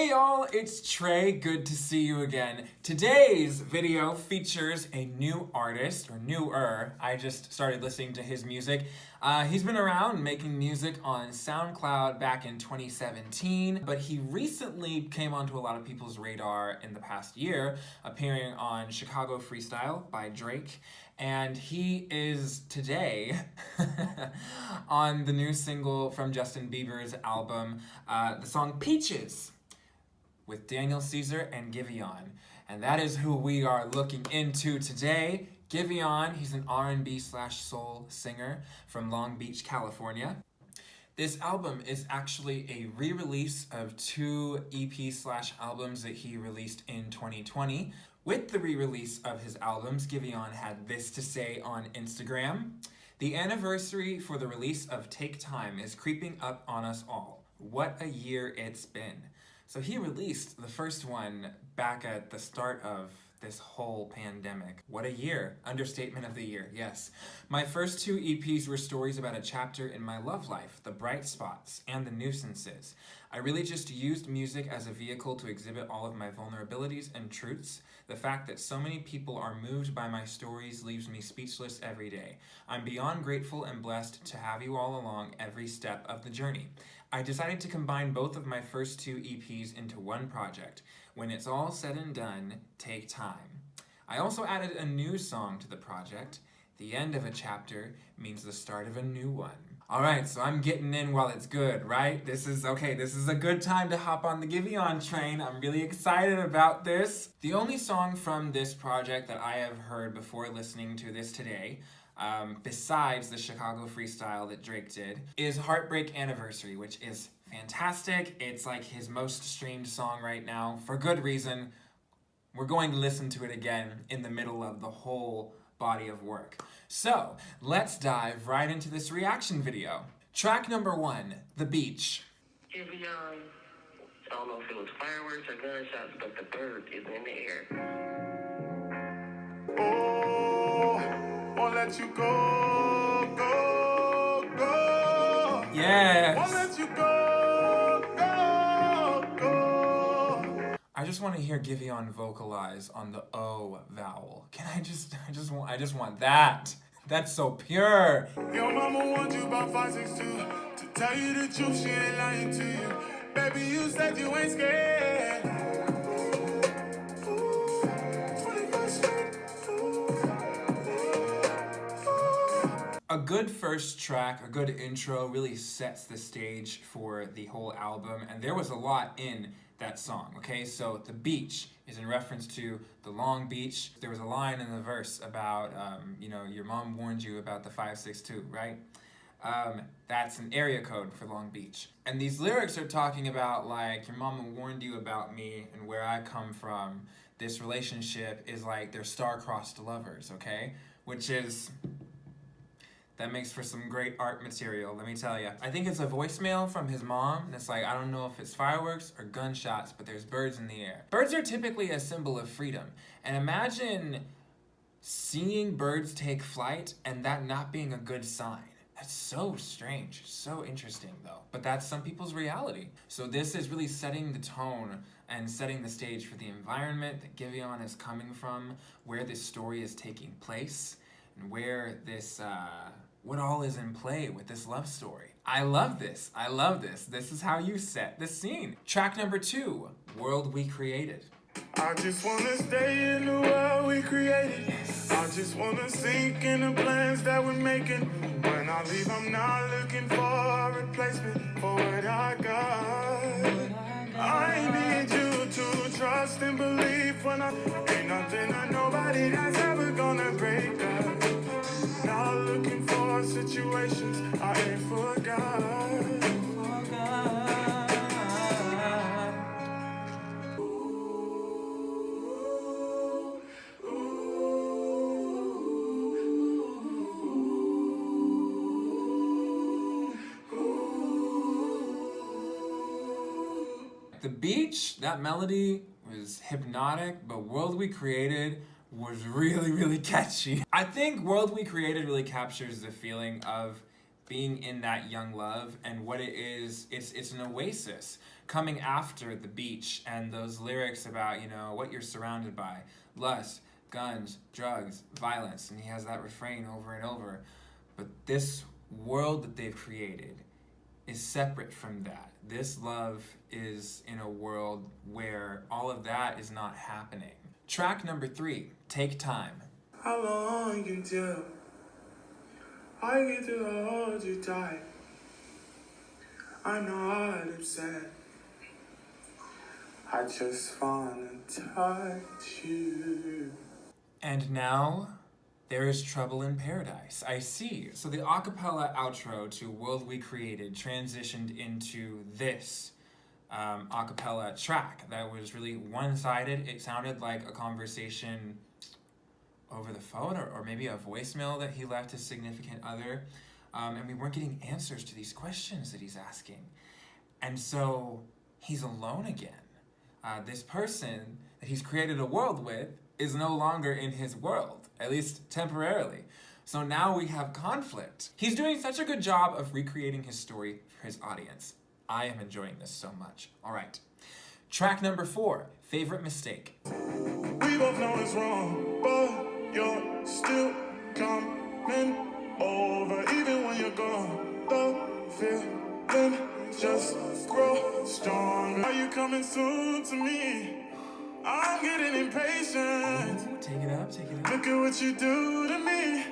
Hey y'all, it's Trey. Good to see you again. Today's video features a new artist, or newer. I just started listening to his music. He's been around making music on SoundCloud back in 2017, but he recently came onto a lot of people's radar in the past year, appearing on Chicago Freestyle by Drake. And he is today on the new single from Justin Bieber's album, the song Peaches, with Daniel Caesar and Giveon. And that is who we are looking into today. Giveon, he's an R&B/soul singer from Long Beach, California. This album is actually a re-release of two EP/albums that he released in 2020. With the re-release of his albums, Giveon had this to say on Instagram: "The anniversary for the release of Take Time is creeping up on us all. What a year it's been." So he released the first one back at the start of this whole pandemic. What a year. Understatement of the year, yes. My first two EPs were stories about a chapter in my love life, the bright spots and the nuisances. I really just used music as a vehicle to exhibit all of my vulnerabilities and truths. The fact that so many people are moved by my stories leaves me speechless every day. I'm beyond grateful and blessed to have you all along every step of the journey. I decided to combine both of my first two EPs into one project. When it's all said and done, take time. I also added a new song to the project. The end of a chapter means the start of a new one. Alright, so I'm getting in while it's good, right? This is a good time to hop on the Giveon train. I'm really excited about this. The only song from this project that I have heard before listening to this today, besides the Chicago Freestyle that Drake did, is Heartbreak Anniversary, which is fantastic. It's like his most streamed song right now, for good reason. We're going to listen to it again in the middle of the whole body of work. So, let's dive right into this reaction video. Track number 1, The Beach. Giveon, I don't know if it was fireworks or gunshots, but the bird is in the air. Oh, won't let you go, go, go. Yes. Won't let you go, go, go. I just want to hear Giveon vocalize on the O vowel. Can I just want that. That's so pure. Your mama warned you about 562. To tell you the truth, she ain't lying to you. Baby, you said you ain't scared. Ooh, 21st Street. A good first track, a good intro really sets the stage for the whole album, and there was a lot in that song, okay? So The Beach is in reference to the Long Beach. There was a line in the verse about, your mom warned you about the 562, right? That's an area code for Long Beach. And these lyrics are talking about, like, your mama warned you about me and where I come from. This relationship is like they're star-crossed lovers, okay? That makes for some great art material, let me tell you. I think it's a voicemail from his mom that's like, I don't know if it's fireworks or gunshots, but there's birds in the air. Birds are typically a symbol of freedom. And imagine seeing birds take flight and that not being a good sign. That's so strange, so interesting though. But that's some people's reality. So this is really setting the tone and setting the stage for the environment that Giveon is coming from, where this story is taking place, and where this, what all is in play with this love story. I love this. This is how you set the scene. Track number 2, World We Created. I just wanna stay in the world we created. I just wanna sink in the plans that we're making. When I leave, I'm not looking for a replacement for what I got. I need you to trust and believe when ain't nothing or nobody that's ever gonna break us. Not looking for situations I ain't forgot. The Beach, that melody was hypnotic, but World We Created was really, really catchy. I think World We Created really captures the feeling of being in that young love and what it is. It's an oasis coming after the beach and those lyrics about, what you're surrounded by: lust, guns, drugs, violence. And he has that refrain over and over. But this world that they've created is separate from that. This love is in a world where all of that is not happening. Track number 3, Take Time. How long until I get to hold you tight? I'm not upset. I just wanna touch you. And now, there is trouble in paradise. I see. So the acapella outro to World We Created transitioned into this acapella track that was really one-sided. It sounded like a conversation over the phone or maybe a voicemail that he left his significant other. And we weren't getting answers to these questions that he's asking. And so he's alone again. This person that he's created a world with is no longer in his world, at least temporarily. So now we have conflict. He's doing such a good job of recreating his story for his audience. I am enjoying this so much. All right. Track number 4, Favorite Mistake. We both know it's wrong, but you're still coming over. Even when you're gone, the feeling just grow stronger. Are you coming soon to me? I'm getting impatient. Ooh, take it up, take it up. Look at what you do to me.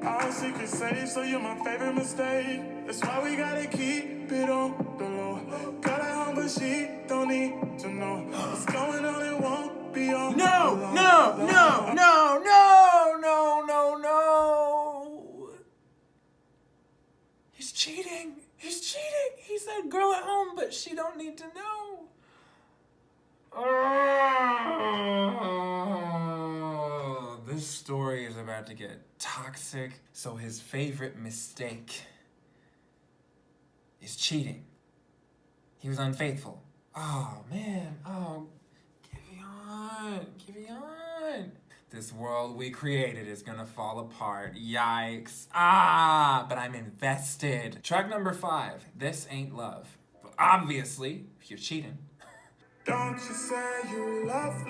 Our secret safe, so you're my favorite mistake. That's why we gotta keep it on the low. Got her home, but she don't need to know what's going on. It won't be on. No. He's cheating. He said girl at home, but she don't need to know. Oh, this story is about to get toxic. So his favorite mistake is cheating. He was unfaithful. Oh, man. Oh, Giveon. This world we created is gonna fall apart. Yikes. But I'm invested. Track number 5, This Ain't Love. But obviously, if you're cheating. Don't you say you love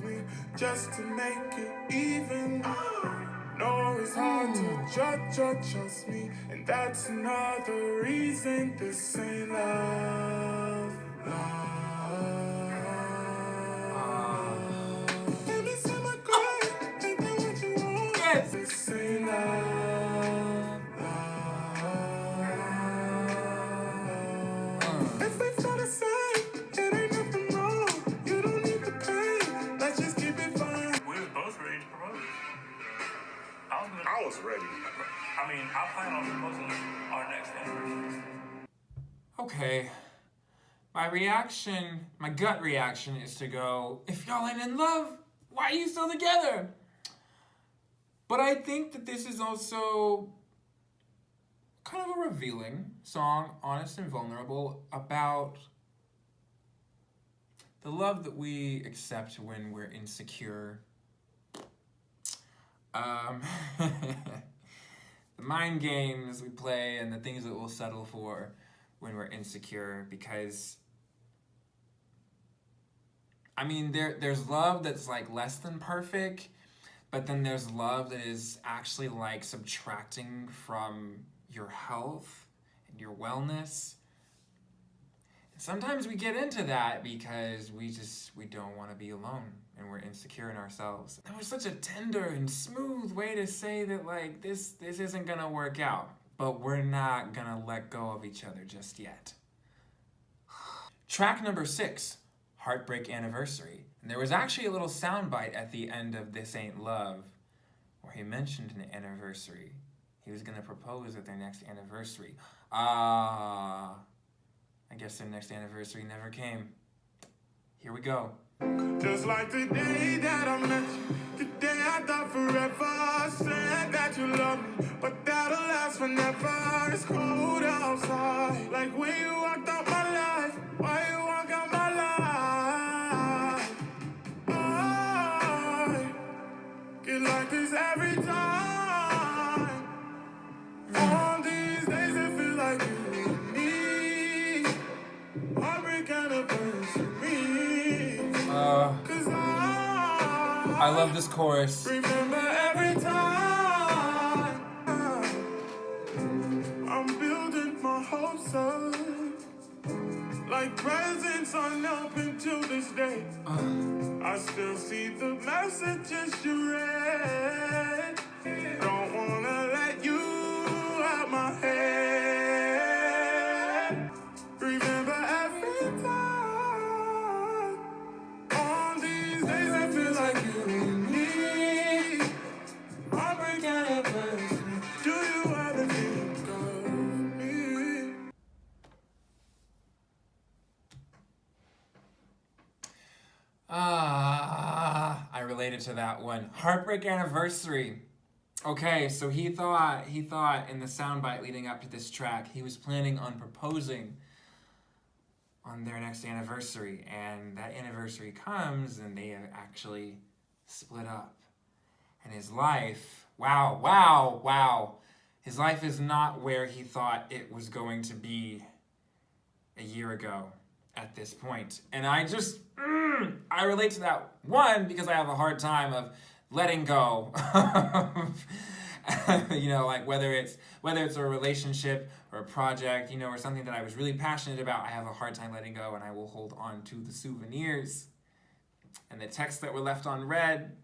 me just to make it even. No, it's hard to trust me, and that's another reason this ain't love. Let me see my girl, ain't that what you want? Yes. This ain't love. If we feel the same, it ain't nothing wrong. You don't need the pain. Let's just keep it fun. We was both ready to propose. I was ready. I plan on proposing our next anniversary. Okay. My gut reaction is to go, if y'all ain't in love, why are you still together? But I think that this is also kind of a revealing song, honest and vulnerable, about the love that we accept when we're insecure. The mind games we play and the things that we'll settle for when we're insecure, because there's love that's like less than perfect, but then there's love that is actually like subtracting from your health and your wellness. And sometimes we get into that because we don't want to be alone and we're insecure in ourselves. That was such a tender and smooth way to say that like this isn't gonna work out, but we're not gonna let go of each other just yet. Track number 6, Heartbreak Anniversary. And there was actually a little soundbite at the end of This Ain't Love where he mentioned an anniversary. He was gonna propose at their next anniversary. I guess their next anniversary never came. Here we go. Just like the day that I met you, the day I thought forever. Said that you love me, but that'll last forever. It's cold outside, like when you walked out my life. Why you walk out my life? I get like this every time. On these days it feels like you and me. Heartbreak I love this chorus. Remember every time I'm building my hopes up, like presents unopened till this day. I still see the messages you read. Don't wanna let you out my head. Remember every time. On these days I feel like you and me. Heartbreak anniversary. Do you ever think of me? I related to that one. Heartbreak Anniversary. Okay, so he thought in the soundbite leading up to this track, he was planning on proposing on their next anniversary, and that anniversary comes and they have actually split up. And his life, wow. His life is not where he thought it was going to be a year ago at this point. And I just, I relate to that, one, because I have a hard time of letting go of, you know, like whether it's a relationship or a project, you know, or something that I was really passionate about, I have a hard time letting go, and I will hold on to the souvenirs and the texts that were left unread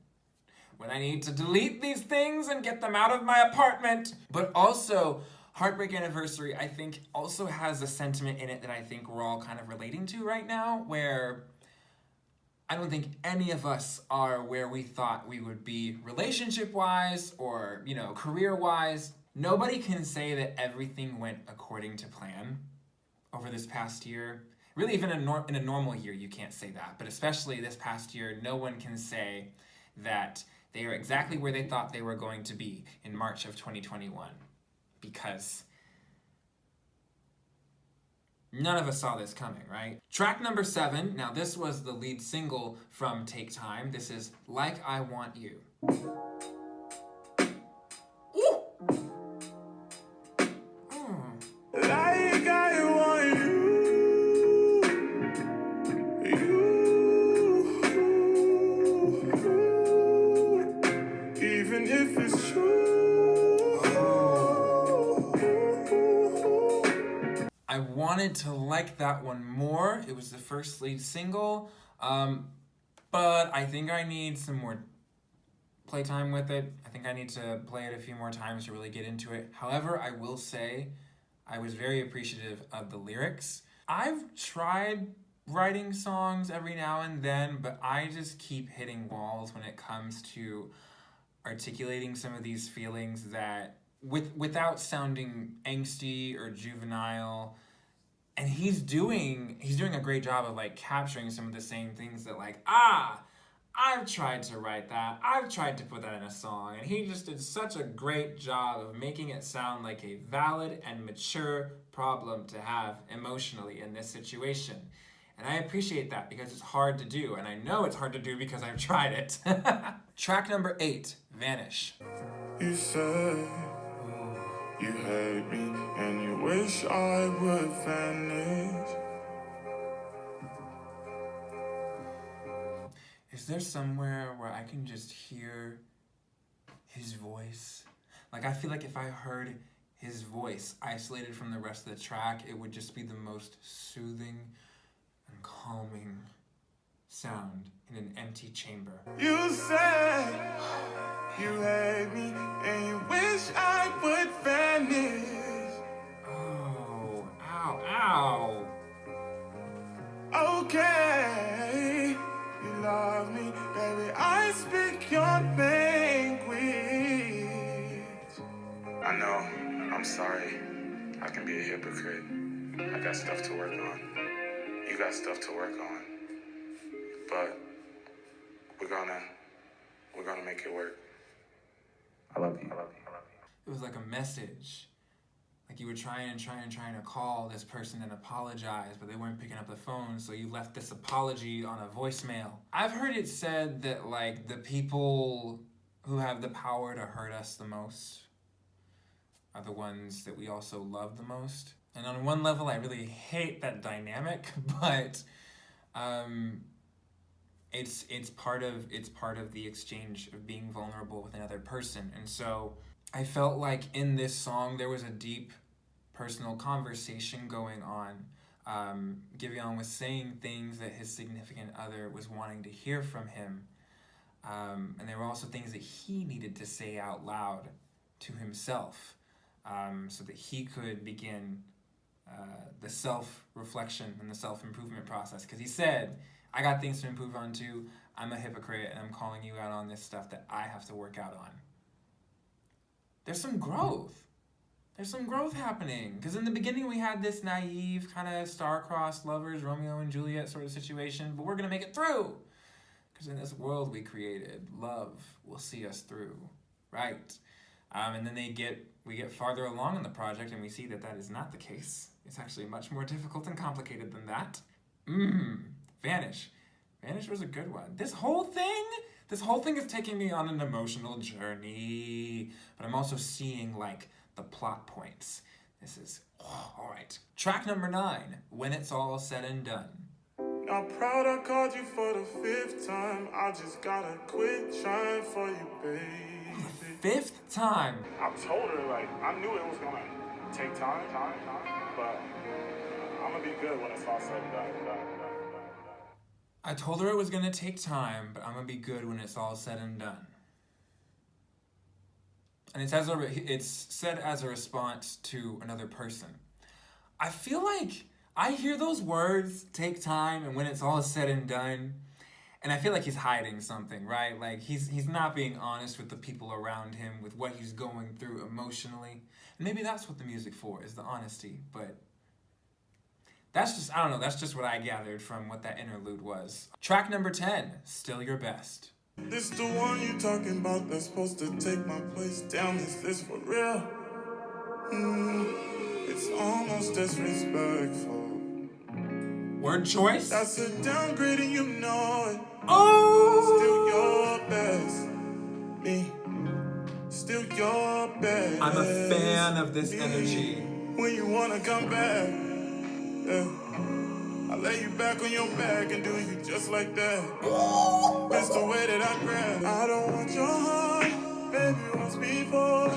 when I need to delete these things and get them out of my apartment. But also, Heartbreak Anniversary, I think, also has a sentiment in it that I think we're all kind of relating to right now, where I don't think any of us are where we thought we would be relationship-wise or, you know, career-wise. Nobody can say that everything went according to plan over this past year. Really, even in a normal year, you can't say that. But especially this past year, no one can say that they are exactly where they thought they were going to be in March of 2021. Because none of us saw this coming, right? Track number 7, now this was the lead single from Take Time. This is Like I Want You. Ooh. Like I want you, even if it's true. I wanted to like that one more. It was the first lead single, but I think I need some more playtime with it. I think I need to play it a few more times to really get into it. However, I will say I was very appreciative of the lyrics. I've tried writing songs every now and then, but I just keep hitting walls when it comes to articulating some of these feelings that without sounding angsty or juvenile. And he's doing a great job of like capturing some of the same things that like, I've tried to write that. I've tried to put that in a song. And he just did such a great job of making it sound like a valid and mature problem to have emotionally in this situation. And I appreciate that because it's hard to do. And I know it's hard to do because I've tried it. Track number 8, Vanish. You said you hate me and you wish I would vanish. Is there somewhere where I can just hear his voice? Like, I feel like if I heard his voice isolated from the rest of the track, it would just be the most soothing and calming sound in an empty chamber. You said you hate me and you wish I would vanish. Oh, ow. Okay, you love me, baby, I speak your language. I know, I'm sorry. I can be a hypocrite. I got stuff to work on. You got stuff to work on. But we're gonna make it work. I love you. It was like a message. Like you were trying to call this person and apologize, but they weren't picking up the phone, so you left this apology on a voicemail. I've heard it said that like the people who have the power to hurt us the most are the ones that we also love the most. And on one level, I really hate that dynamic, but it's part of the exchange of being vulnerable with another person. And so I felt like in this song there was a deep personal conversation going on. Giveon was saying things that his significant other was wanting to hear from him. And there were also things that he needed to say out loud to himself, so that he could begin the self-reflection and the self-improvement process. Because he said, I got things to improve on too. I'm a hypocrite and I'm calling you out on this stuff that I have to work out on. There's some growth. There's some growth happening. Because in the beginning we had this naive kind of star-crossed lovers, Romeo and Juliet sort of situation, but we're going to make it through. Because in this world we created, love will see us through, right? And then we get farther along in the project and we see that that is not the case. It's actually much more difficult and complicated than that. Vanish. Vanish was a good one. This whole thing is taking me on an emotional journey, but I'm also seeing like the plot points. This is, all right. Track number 9, When It's All Said and Done. Not proud I called you for the 5th time. I just gotta quit trying for you, baby. 5th time. I told her, like, I knew it was gonna take time, but I'm gonna be good when it's all said and done. I told her it was gonna take time, but I'm gonna be good when it's all said and done. And it's said as a response to another person. I feel like I hear those words, take time, and when it's all said and done, and I feel like he's hiding something, right? Like he's not being honest with the people around him, with what he's going through emotionally. And maybe that's what the music for, is the honesty. But that's just, I don't know, that's just what I gathered from what that interlude was. Track number 10, Still Your Best. This the one you talking about that's supposed to take my place. Damn, is this for real? It's almost disrespectful. Word choice? That's a downgrade and you know it. Oh! Still your best. Me. Still your best. I'm a fan of this energy. When you wanna come back, yeah. I lay you back on your back and do you just like that. That's the way that I grab. I don't want your heart, baby, once before.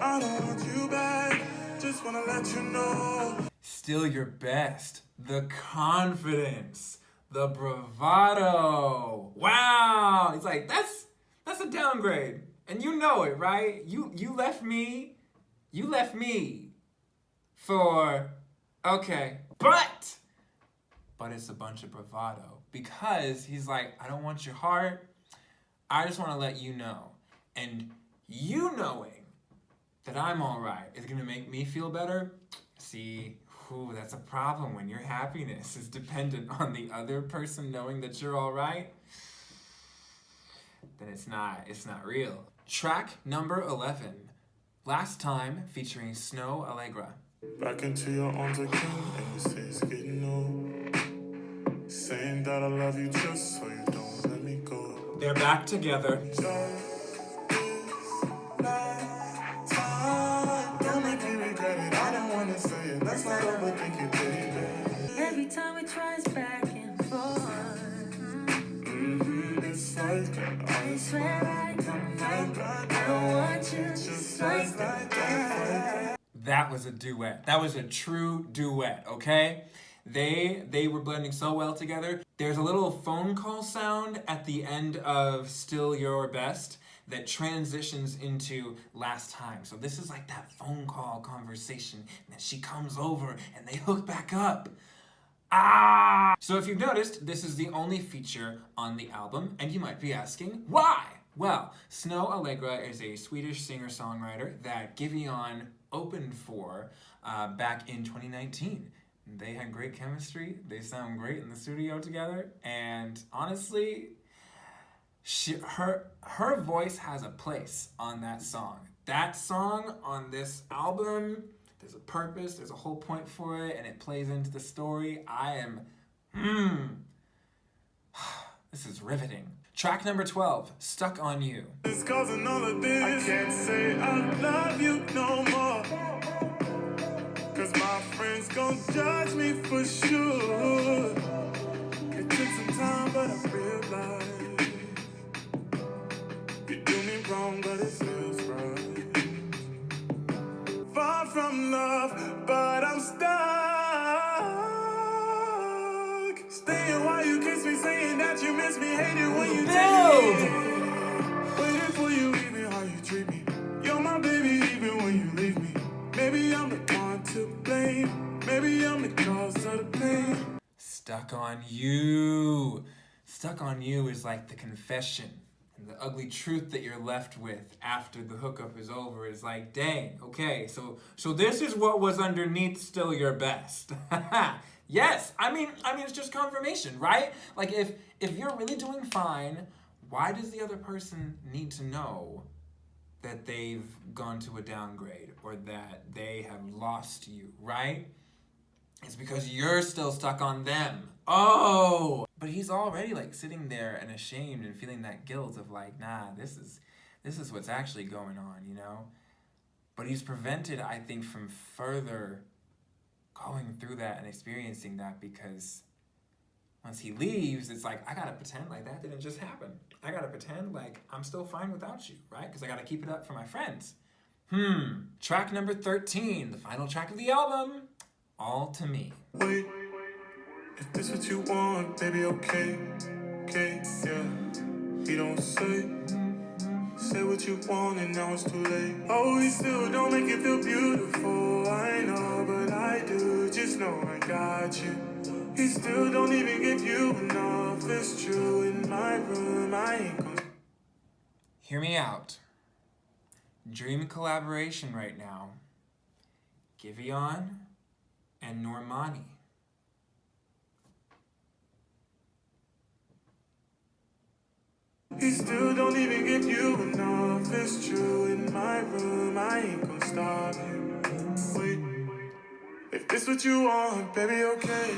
I don't want you back, just wanna let you know. Still your best. The confidence. The bravado. Wow. It's like, that's a downgrade. And you know it, right? You left me for, okay, but it's a bunch of bravado, because he's like, I don't want your heart, I just want to let you know. And you knowing that I'm all right is going to make me feel better. See, that's a problem when your happiness is dependent on the other person knowing that you're all right. Then it's not real. Track number 11, Last Time, featuring Snow Allegra. Back into your arms again, and you say it's getting old. Saying that I love you just so you don't let me go. They're back together. Just this last time. Don't make me regret it. I don't wanna say it. Let's not overthink it, baby. Every time we try it's back and forth. It's like that. I swear I come back. I don't want you just like that. That was a duet. That was a true duet, okay? They were blending so well together. There's a little phone call sound at the end of Still Your Best that transitions into Last Time. So this is like that phone call conversation, and then she comes over and they hook back up. So if you've noticed, this is the only feature on the album, and you might be asking, why? Well, Snow Allegra is a Swedish singer-songwriter that Giveon opened for back in 2019. They had great chemistry. They sound great in the studio together. And honestly, her voice has a place on that song. That song on this album, there's a purpose, there's a whole point for it, and it plays into the story. This is riveting. Track number 12, Stuck on You. It's causing all of this. I can't say I love you no more. Cause my friends gon' judge me for sure. It took some time, but what I realize. You do me wrong, but it feels right. Far from love, but I'm stuck. Staying while you kiss me, saying that you miss me, hate it when you take me. Waiting for you, even how you treat me. You're my baby, even when you leave me. Maybe I'm the one to blame. Maybe I'm the cause of the pain. Stuck on you. Stuck on you is like the confession. And the ugly truth that you're left with after the hookup is over is like, dang, okay, so this is what was underneath still your best. Yes, I mean it's just confirmation, right? Like if you're really doing fine, why does the other person need to know that they've gone to a downgrade or that they have lost you, right? It's because you're still stuck on them. Oh! But he's already like sitting there and ashamed and feeling that guilt of like, nah, this is what's actually going on, you know? But he's prevented, I think, from further going through that and experiencing that because once he leaves, it's like, I gotta pretend like that didn't just happen. I gotta pretend like I'm still fine without you, right? Because I gotta keep it up for my friends. Track number 13, the final track of the album. All to Me. Wait, if this what you want, baby, okay, yeah. He don't say what you want and now it's too late. Oh, he still don't make it feel beautiful, I know, but I do, just know I got you. He still don't even give you enough, it's true, in my room, I ain't gonna... Hear me out. Dream collaboration right now. Giveon and Normani. He still don't even give you enough, it's true, in my room, I ain't gonna stop you. Wait, if this what you want, baby, okay.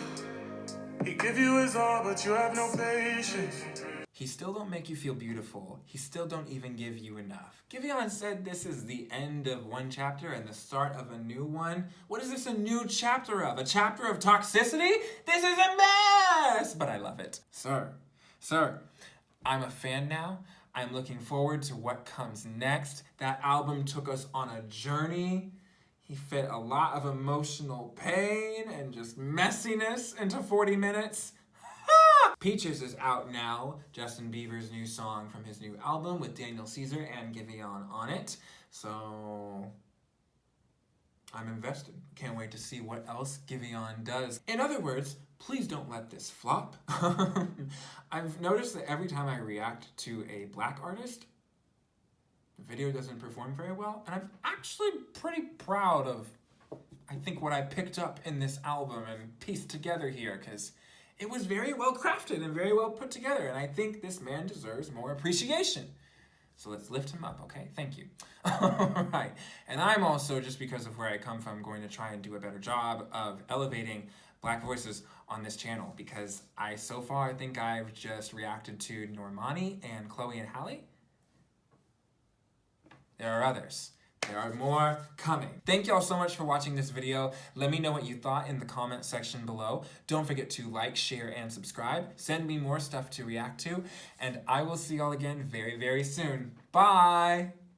He give you his all, but you have no patience. He still don't make you feel beautiful. He still don't even give you enough. Giveon said this is the end of one chapter and the start of a new one. What is this a new chapter of? A chapter of toxicity? This is a mess! But I love it. Sir, I'm a fan now. I'm looking forward to what comes next. That album took us on a journey. He fit a lot of emotional pain and just messiness into 40 minutes. Peaches is out now, Justin Bieber's new song from his new album with Daniel Caesar and Giveon on it. So I'm invested. Can't wait to see what else Giveon does. In other words, please don't let this flop. I've noticed that every time I react to a black artist, the video doesn't perform very well, and I'm actually pretty proud of, I think, what I picked up in this album and pieced together here, because it was very well crafted and very well put together, and I think this man deserves more appreciation. So let's lift him up, okay? Thank you. All right, and I'm also, just because of where I come from, going to try and do a better job of elevating black voices on this channel, because so far, I think I've just reacted to Normani and Chloe and Halle. There are others. There are more coming. Thank y'all so much for watching this video. Let me know what you thought in the comment section below. Don't forget to like, share, and subscribe. Send me more stuff to react to. And I will see y'all again very, very soon. Bye!